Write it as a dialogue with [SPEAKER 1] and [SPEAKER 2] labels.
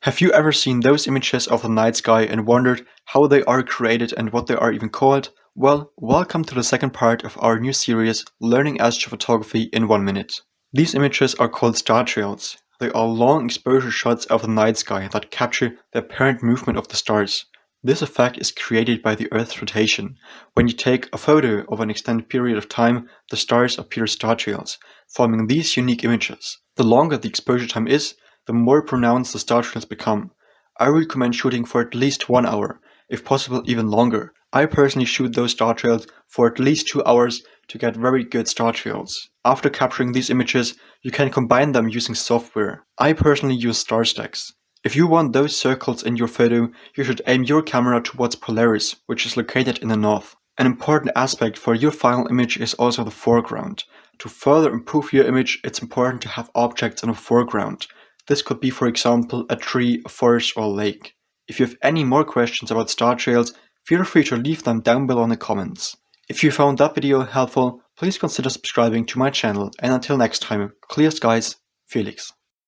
[SPEAKER 1] Have you ever seen those images of the night sky and wondered how they are created and what they are even called? Well, welcome to the second part of our new series, Learning Astrophotography in 1 minute. These images are called Startrails. They are long exposure shots of the night sky that capture the apparent movement of the stars. This effect is created by the Earth's rotation. When you take a photo of an extended period of time, the stars appear as startrails, forming these unique images. The longer the exposure time is, the more pronounced the startrails become. I recommend shooting for at least 1 hour, if possible even longer. I personally shoot those startrails for at least 2 hours to get very good startrails. After capturing these images, you can combine them using software. I personally use StarStax. If you want those circles in your photo, you should aim your camera towards Polaris, which is located in the north. An important aspect for your final image is also the foreground. To further improve your image, it's important to have objects in the foreground. This could be, for example, a tree, a forest, or a lake. If you have any more questions about Startrails, feel free to leave them down below in the comments. If you found that video helpful, please consider subscribing to my channel, and until next time, clear skies, Felix.